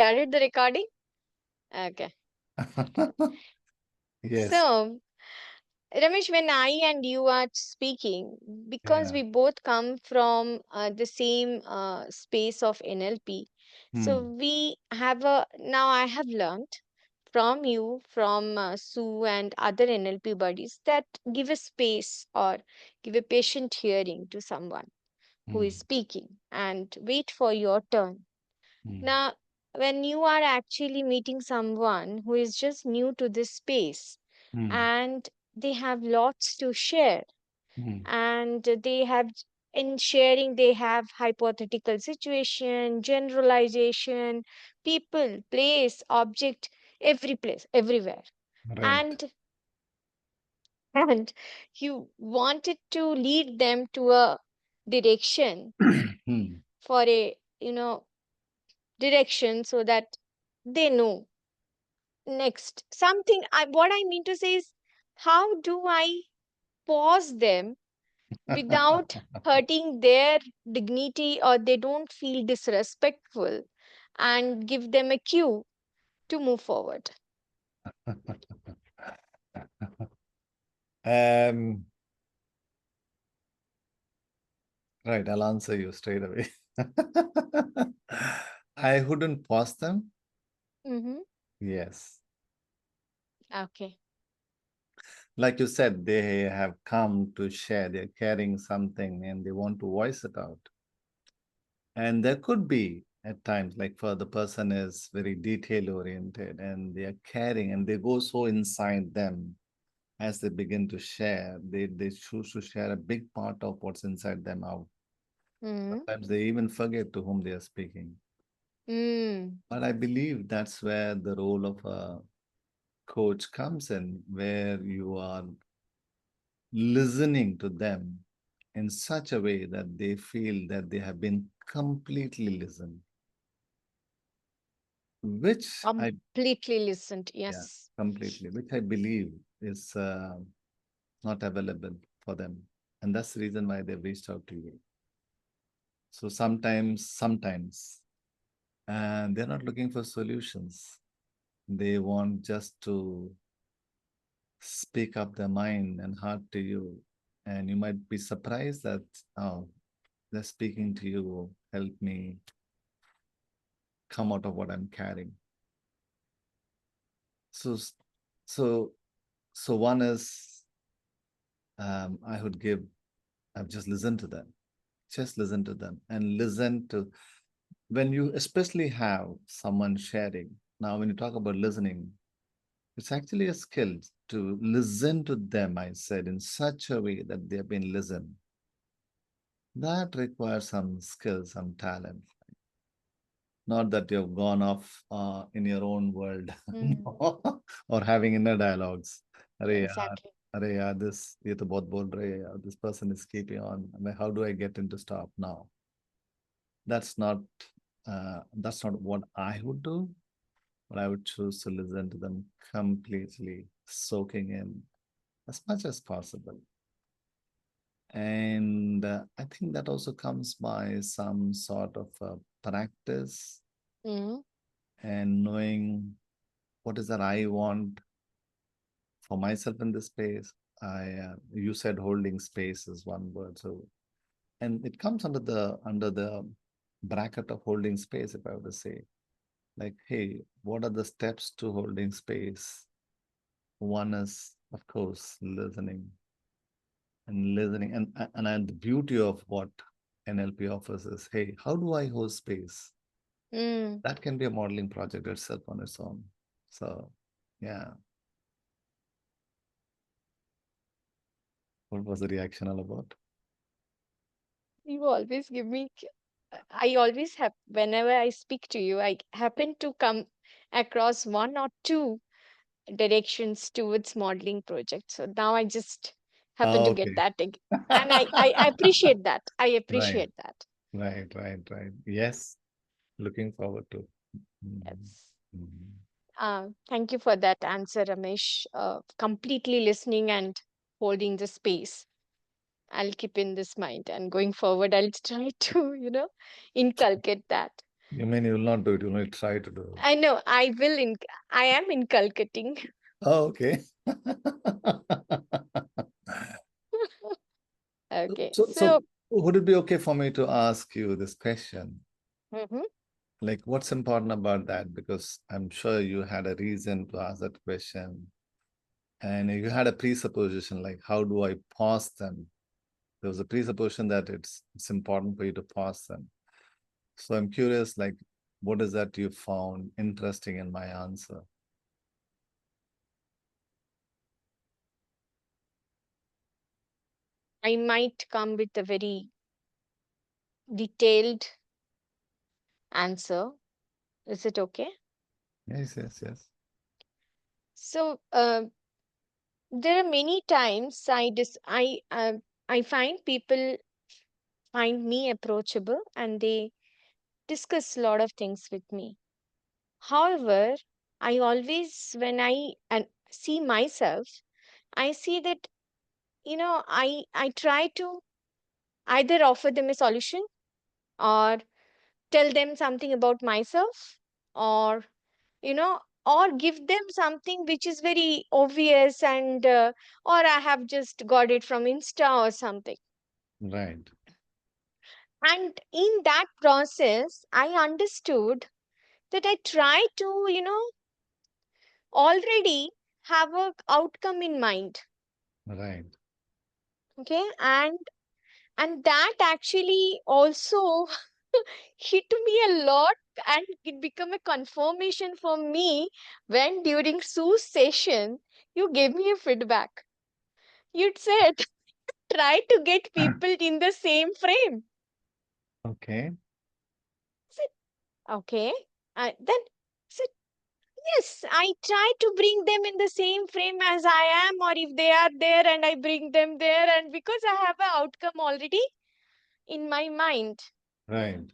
started the recording? Okay. Yes. So, Ramesh, when I and you are speaking, because Yeah. we both come from the same space of NLP, so Hmm. we have now I have learned from you, from Sue and other NLP buddies that give a space or give a patient hearing to someone who is Hmm. speaking and wait for your turn. Hmm. Now, when you are actually meeting someone who is just new to this space Hmm. and they have lots to share, Hmm. and they have in sharing they have hypothetical situation, generalization, people, place, object, every place, everywhere, Right. and and you wanted to lead them to a direction, Hmm. for a direction, so that they know next something. What I mean to say is, how do I pause them without hurting their dignity, or they don't feel disrespectful, and give them a cue to move forward? Um, right, I'll answer you straight away. I wouldn't pause them. Mm-hmm. Yes. Okay. Like you said, they have come to share, they're carrying something and they want to voice it out. And there could be at times, like for the person is very detail oriented and they are caring and they go so inside them as they begin to share, they choose to share a big part of what's inside them out. Mm-hmm. Sometimes they even forget to whom they are speaking. Mm. But I believe that's where the role of a coach comes in, where you are listening to them in such a way that they feel that they have been completely listened, which I, Completely listened, yeah, yes. completely, which I believe is not available for them. And that's the reason why they've reached out to you. So sometimes, and they're not looking for solutions. They want just to speak up their mind and heart to you. And you might be surprised that, oh, they're speaking to you, help me come out of what I'm carrying. So, so, so one is, I would give, I've just listened to them, just listen to them and listen to, when you especially have someone sharing. Now, when you talk about listening, it's actually a skill to listen to them, I said, in such a way that they've been listened. That requires some skill, some talent. Not that you've gone off in your own world Mm. or having inner dialogues. अरे यार, Exactly. अरे यार, this ये तो बहुत बोल रहे हैं यार, this person is keeping on. I mean, how do I get him to stop now? That's not that's not what I would do. But I would choose to listen to them completely, soaking in as much as possible. And I think that also comes by some sort of practice Mm. and knowing what is that I want for myself in this space. You said holding space is one word, so and it comes under the bracket of holding space. If I were to say, like, hey, what are the steps to holding space? One is, of course, listening, and the beauty of what NLP offers is, hey, how do I hold space? Mm. That can be a modeling project itself on its own. So, yeah, what was the reaction all about? You always give me. I always have, whenever I speak to you, I happen to come across one or two directions towards modeling project. So now I just happen to get Okay. that again. And I appreciate that. I Right, appreciate that. right. Yes, looking forward to. Mhm, Yes. mhm. Thank you for that answer, Ramesh. Completely listening and holding the space. I'll keep in this mind, and going forward, I'll try to, inculcate that. You mean you will not do it, you will only try to do I know I am inculcating. it. Oh, okay. Okay. So So, would it be okay for me to ask you this question? mhm, Like, what's important about that? Because I'm sure you had a reason to ask that question. And you had a presupposition, like, how do I pause them? There was a presupposition that it's important for you to pause them. So I'm curious, like, what is that you found interesting in my answer? I might come with a very detailed answer. Is it okay? Yes, yes, yes. So, there are many times I find people find me approachable and they discuss a lot of things with me. However, I always, when I and see myself, I see that, I try to either offer them a solution or tell them something about myself, or or give them something which is very obvious, and or I have just got it from Insta or something. Right, And in that process I understood that I try to already have a outcome in mind. right, Okay. And that actually also hit me a lot, and it became a confirmation for me when during Sue's session you gave me a feedback. You'd said try to get people in the same frame. okay, I said, okay. Then I said, yes, I try to bring them in the same frame as I am, or if they are there and I bring them there, and because I have an outcome already in my mind. right,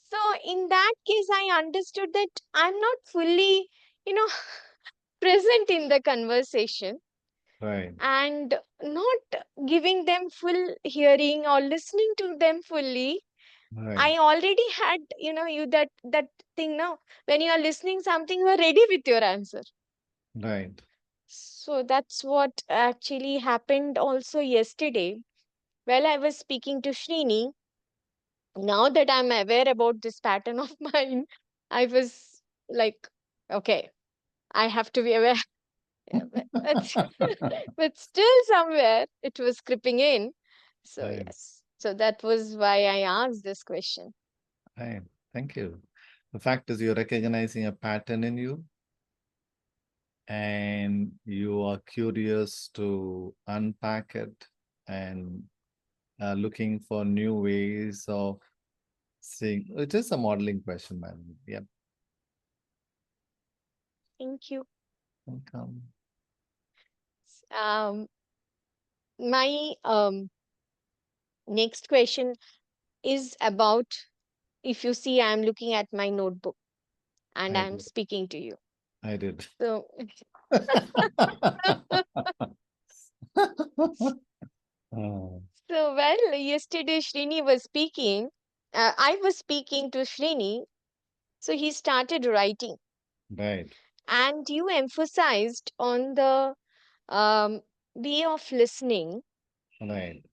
So in that case, I understood that I'm not fully, you know, present in the conversation, right, and not giving them full hearing or listening to them fully. right, I already had, you that thing now. When you are listening something, you are ready with your answer. right, So that's what actually happened also yesterday. While I was speaking to Srini, now that I'm aware about this pattern of mine, I was like, okay, I have to be aware. Yeah, but, but still somewhere it was creeping in. So right, yes. So that was why I asked this question. right. Thank you. The fact is, you're recognizing a pattern in you and you are curious to unpack it and looking for new ways of seeing. It is a modeling question, man. Yep. Thank you. Welcome. Um, my next question is about, if you see, I'm looking at my notebook and I I'm did. speaking to you. I did. So, Oh, so well, yesterday Srini was speaking. I was speaking to Srini, so he started writing, right, and you emphasized on the um, way of listening, right,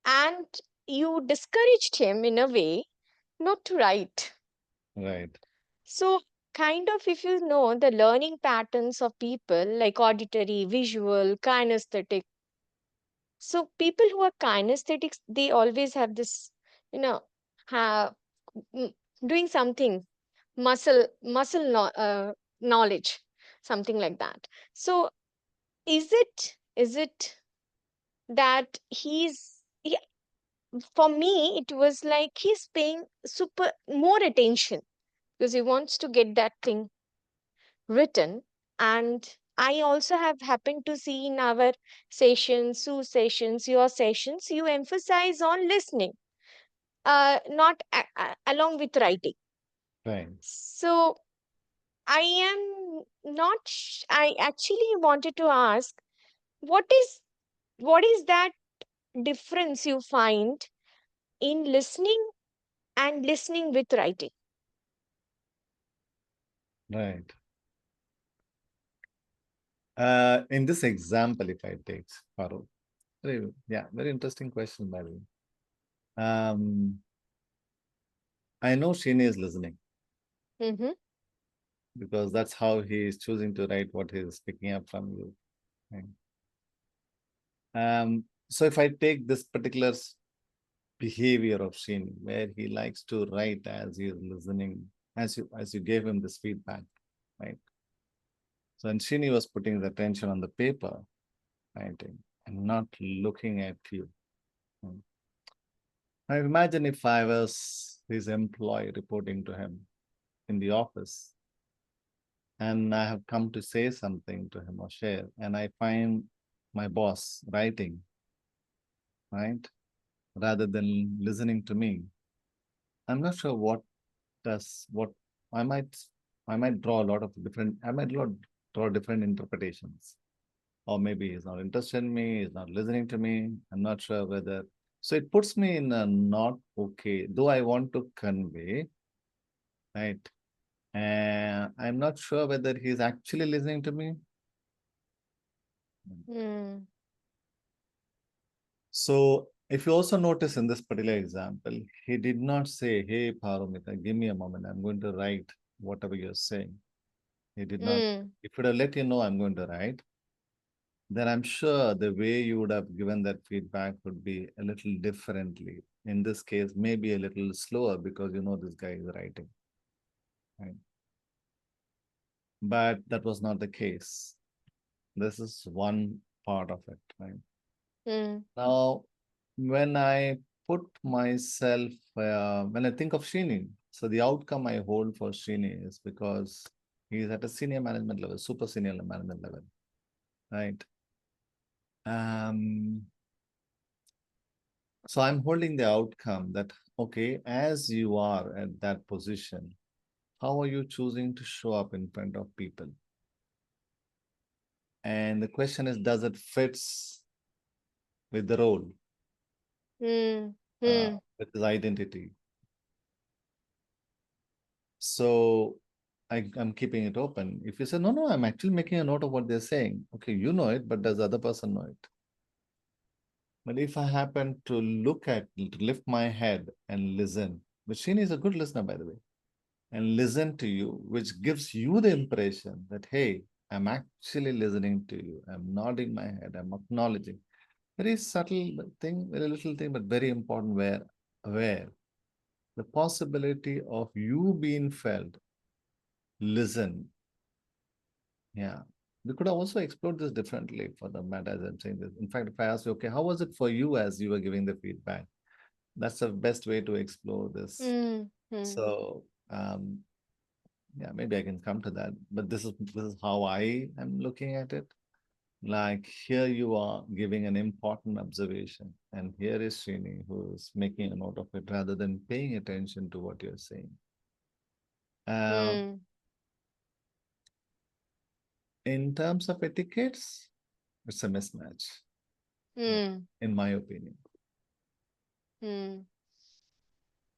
and you discouraged him in a way not to write. right, So, kind of, if you know the learning patterns of people like auditory, visual, kinesthetic. So, people who are kinesthetics, they always have this, you know, have, mm, doing something, knowledge, something like that. So, is it that for me, it was like he's paying super more attention because he wants to get that thing written. And I also have happened to see in our sessions, Sue sessions, your sessions, you emphasize on listening, not along with writing. right, So I am not, I actually wanted to ask, what is what is that difference you find in listening and listening with writing? Right. In this example, if I take Paro, very interesting question, by the way. Um, I know Shini is listening Mm-hmm. because that's how he is choosing to write what he is picking up from you. Right? So if I take this particular behavior of Shini, where he likes to write as he is listening, as you gave him this feedback, right? So and Shini was putting his attention on the paper, writing, and not looking at you. Hmm. I imagine if I was his employee reporting to him in the office, and I have come to say something to him or share, and I find my boss writing, right, rather than listening to me. I'm not sure what I might I might draw a lot of different I might draw different interpretations. Or maybe he's not interested in me, he's not listening to me. I'm not sure whether so it puts me in a not okay, though I want to convey, right? And I'm not sure whether he's actually listening to me. Mm. So if you also notice in this particular example, he did not say, hey Paromita, give me a moment. I'm going to write whatever you're saying. He did not. Mm. If it would have let you know I'm going to write, then I'm sure the way you would have given that feedback would be a little differently. In this case, maybe a little slower because you know this guy is writing, right? But that was not the case. This is one part of it, right? Mm. Now, when I put myself, when I think of Srini, so the outcome I hold for Srini is because he's at a senior management level, super senior management level, right? Um, so I'm holding the outcome that, okay, as you are at that position, how are you choosing to show up in front of people? And the question is, does it fits with the role, Mm. Mm. with his identity? So I'm keeping it open. If you say, no, no, I'm actually making a note of what they're saying. Okay, you know it, but does the other person know it? But if I happen to look at, to lift my head and listen, which Shini is a good listener, by the way, and listen to you, which gives you the impression that, hey, I'm actually listening to you. I'm nodding my head. I'm acknowledging. Very subtle thing, very little thing, but very important where the possibility of you being felt, listen. Yeah. We could have also explored this differently for the matter as I'm saying this. In fact, if I ask you, okay, how was it for you as you were giving the feedback? That's the best way to explore this. Mm. Mm. So yeah, maybe I can come to that. But this is how I am looking at it. Like here you are giving an important observation, and here is Srini who is making a note of it rather than paying attention to what you're saying. Uh, Mm. in terms of etiquettes, it's a mismatch, Mm. in my opinion. Mm.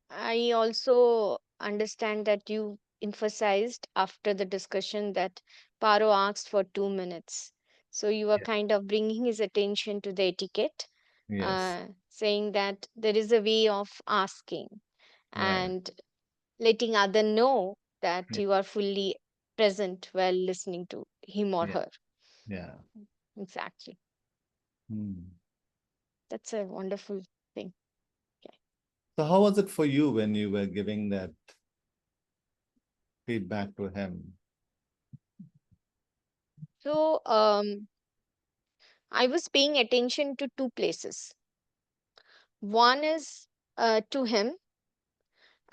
I also understand that you emphasized after the discussion that Paro asked for 2 minutes. So you were Yeah. kind of bringing his attention to the etiquette, Yes. saying that there is a way of asking Right. and letting other know that Yeah. you are fully present while listening to him or Yeah. her. Yeah. Exactly. Hmm. That's a wonderful thing. Okay. So how was it for you when you were giving that feedback to him? So I was paying attention to two places. One is to him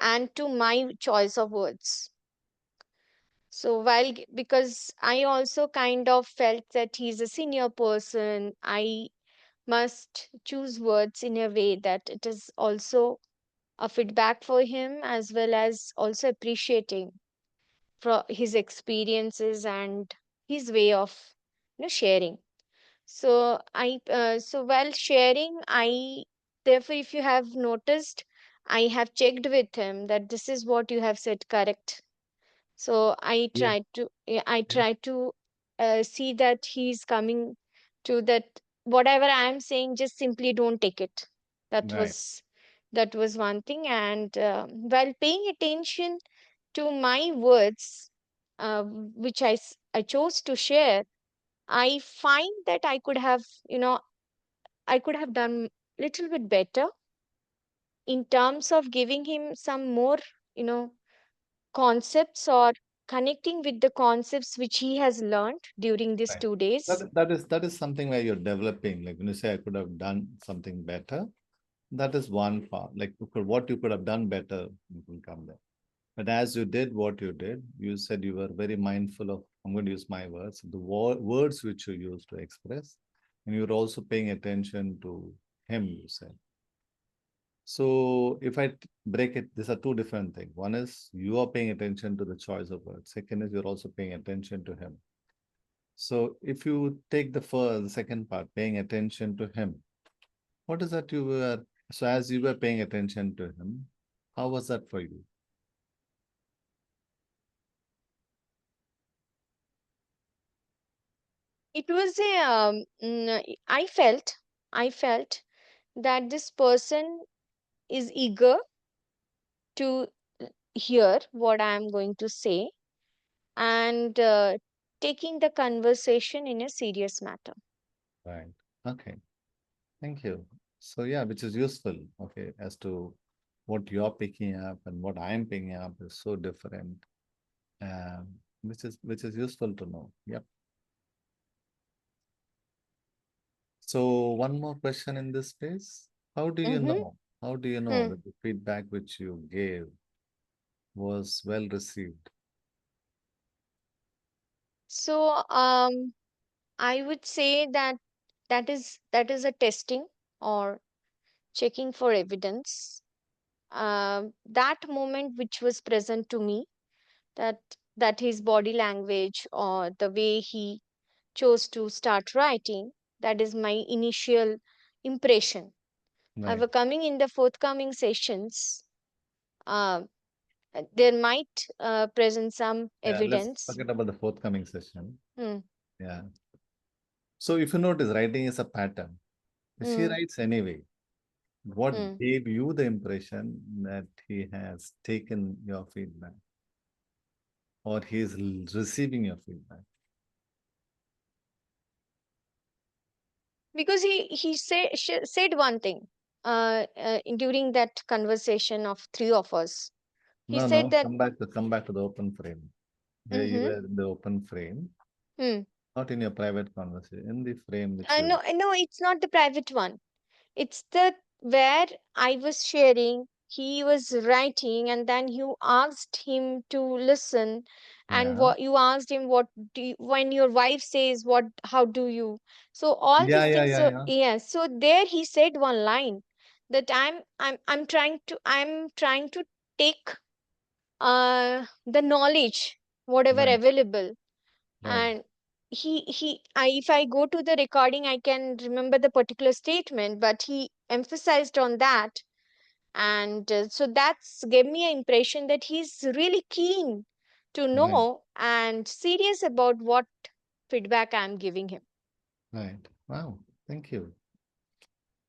and to my choice of words. So because I also kind of felt that he's a senior person, I must choose words in a way that it is also a feedback for him as well as also appreciating for his experiences and his way of sharing. So while sharing, I therefore, if you have noticed, I have checked with him that this is what you have said correct, So Yeah. I Yeah. try to see that he's coming to that whatever I am saying, just simply don't take it. That Right. was that was one thing. And while paying attention to my words, which I chose to share, I find that I could have, I could have done little bit better in terms of giving him some more, you know, concepts, or connecting with the concepts which he has learned during these Right. 2 days. That is something where you're developing. Like when you say I could have done something better, that is one part. Like what you could have done better, you will come there. But as you did what you did, you said you were very mindful of, I'm going to use my words, the words which you used to express. And you were also paying attention to him, you said. So if I break it, these are two different things. One is you are paying attention to the choice of words. Second is you're also paying attention to him. So if you take the second part, paying attention to him, what is that you were, so as you were paying attention to him, how was that for you? It was a I felt that this person is eager to hear what I am going to say, and taking the conversation in a serious matter. Right. Okay. Thank you. So yeah, which is useful. Okay, as to what you're picking up and what I'm picking up is so different, which is useful to know. Yep. So one more question in this space. How do you Mm-hmm. know? How do you know Hmm. that the feedback which you gave was well received? So I would say that that is a testing or checking for evidence. That moment which was present to me, that his body language or the way he chose to start writing, that is my initial impression. Right. However, coming in the forthcoming sessions, uh, there might present some Yeah, let's evidence. forget about the forthcoming session. Hmm, Yeah. So if you notice, writing is a pattern. She hmm, writes anyway. What hmm. gave you the impression that he has taken your feedback or he is receiving your feedback? Because said one thing during that conversation of three of us. He No, said no, that. come back to the open frame. Where you Mm-hmm, were in the open frame, hmm. not in your private conversation, in the frame which you. No, it's not the private one. It's the where I was sharing, he was writing, and then you asked him to listen, and Yeah. what you asked him, what do you, when your wife says what, how do you? So all Yeah, these yeah, things. yeah, So yeah. yeah, so there he said one line that I'm trying to take the knowledge whatever Right, available. right, And if I go to the recording, I can remember the particular statement, but he emphasized on that. And so that's gave me an impression that he's really keen to right, know and serious about what feedback I'm giving him. right. Wow. Thank you.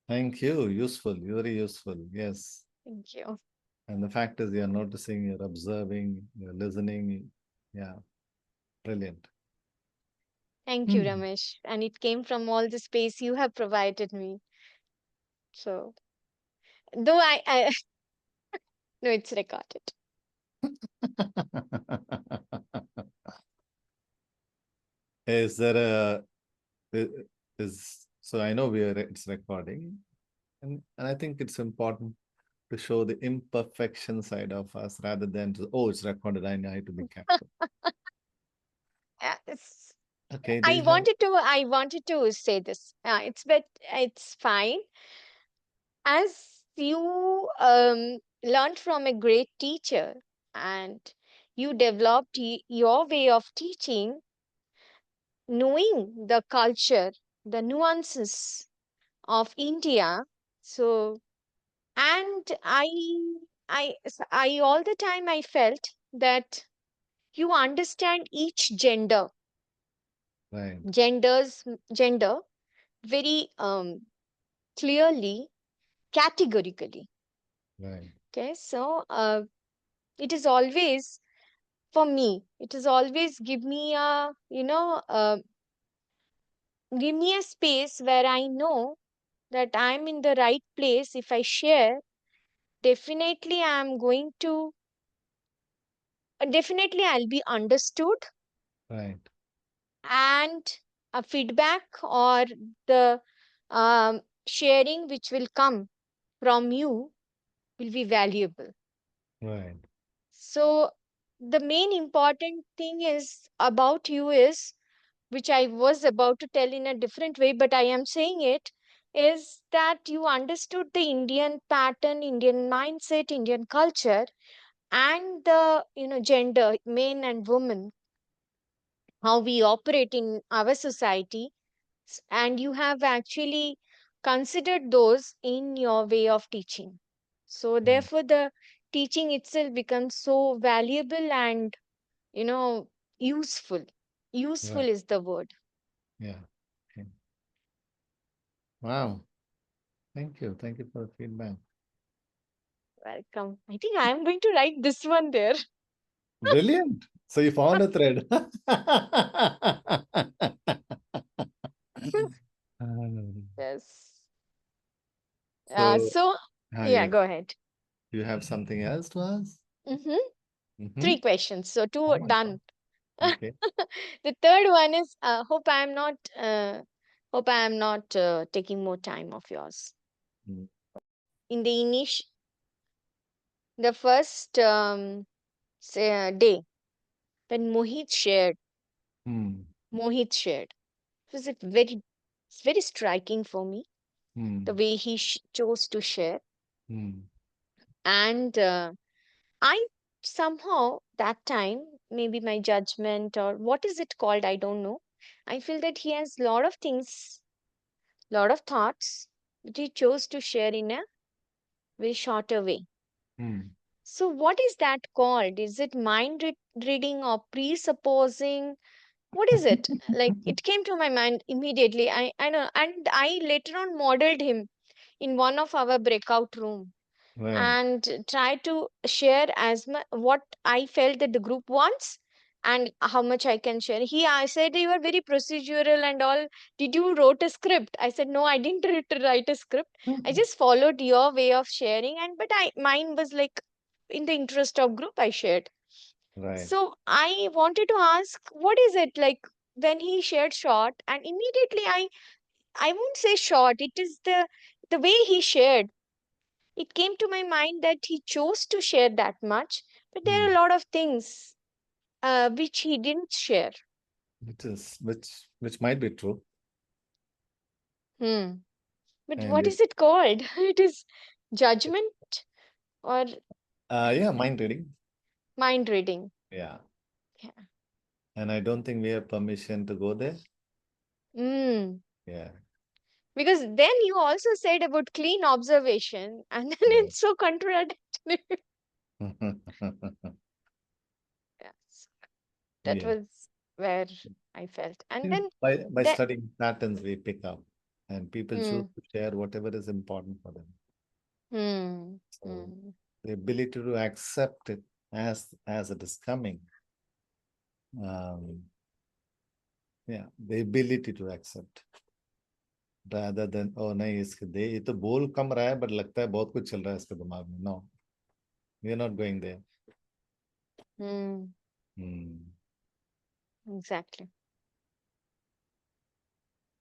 Thank you. Useful, very useful. Yes. Thank you. And the fact is, you're noticing, you're observing, you're listening. Yeah, brilliant. Thank you, Hmm. Ramesh, and it came from all the space you have provided me. So though I no, it's recorded. Is there a i- is so I know it's recording, and I think it's important to show the imperfection side of us rather than to, oh, it's recorded, I need to be careful. It's, Okay, do I you have? wanted to I wanted to say this. It's fine, as you learned from a great teacher, and you developed your way of teaching, knowing the culture, the nuances of India. So, and I all the time I felt that You understand each Right. gender very clearly, categorically. Right. Okay, so it is always, for me, it is always give me a space where I know that I'm in the right place. If I share, definitely I'm going to, definitely I'll be understood, Right. and a feedback or the sharing which will come from you will be valuable. Right. So the main important thing is about you is, which I was about to tell in a different way, but I am saying it, is that you understood the Indian pattern, Indian mindset, Indian culture, and the gender, men and women, how we operate in our society, and you have actually considered those in your way of teaching. So Mm. therefore, the teaching itself becomes so valuable and you know useful. Useful Right. is the word. Yeah. Okay. Wow. Thank you. Thank you for the feedback. Welcome. I think I am going to write this one there. Brilliant. So you found a thread. Yes. So, So yeah, yeah, go ahead. you have something else to ask? hmm Mm-hmm. Three questions, so Oh two my God. done. Okay. The third one is, hope I am not taking more time of yours. Mm. In the first day when Mm. Mohit shared, it was it's very striking for me, the Mm. way he chose to share. Mm. And I somehow that time, maybe my judgment or what is it called, I don't know. I feel that he has lot of things, lot of thoughts that he chose to share in a very shorter way. Mm. So, what is that called? Is it reading or presupposing? What is it? Like it came to my mind immediately. I know, and I later on modeled him in one of our breakout room Right. and try to share as much what I felt that the group wants and how much I can share. I said you are very procedural and all. Did you wrote a script? I said no, I didn't write a script. I just followed your way of sharing, and but I mine was like in the interest of group I shared. Right. So I wanted to ask, what is it like when he shared short, and immediately I won't say short. It is the way he shared, it came to my mind that he chose to share that much, but there are a Mm. lot of things which he didn't share. Which might be true. Hmm. But And what it is it called? It is judgment or yeah, mind reading. mind reading. Yeah. Yeah. And I don't think we have permission to go there. Hmm. Yeah. Because then you also said about clean observation, and then Yeah. it's so contradictory. Yes, that Yeah. was where I felt. And See, then by that, studying patterns, we pick up, and people choose hmm, to share whatever is important for them. hmm, So hmm, the ability to accept it as it is coming. Um, yeah, the ability to accept rather than oh नहीं इसके दे ये तो बोल कम रहा है but लगता है बहुत कुछ चल रहा है इसके दिमाग में. No, we are not going there. hmm, Hmm. exactly.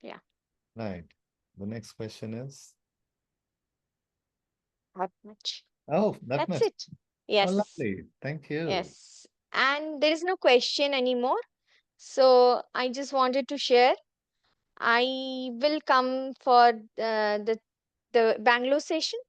Yeah, Right. The next question is, that much. oh, that That's much. it. Oh, Yes, lovely. Thank you. yes. And there is no question anymore. So I just wanted to share. I will come for the Bangalore session.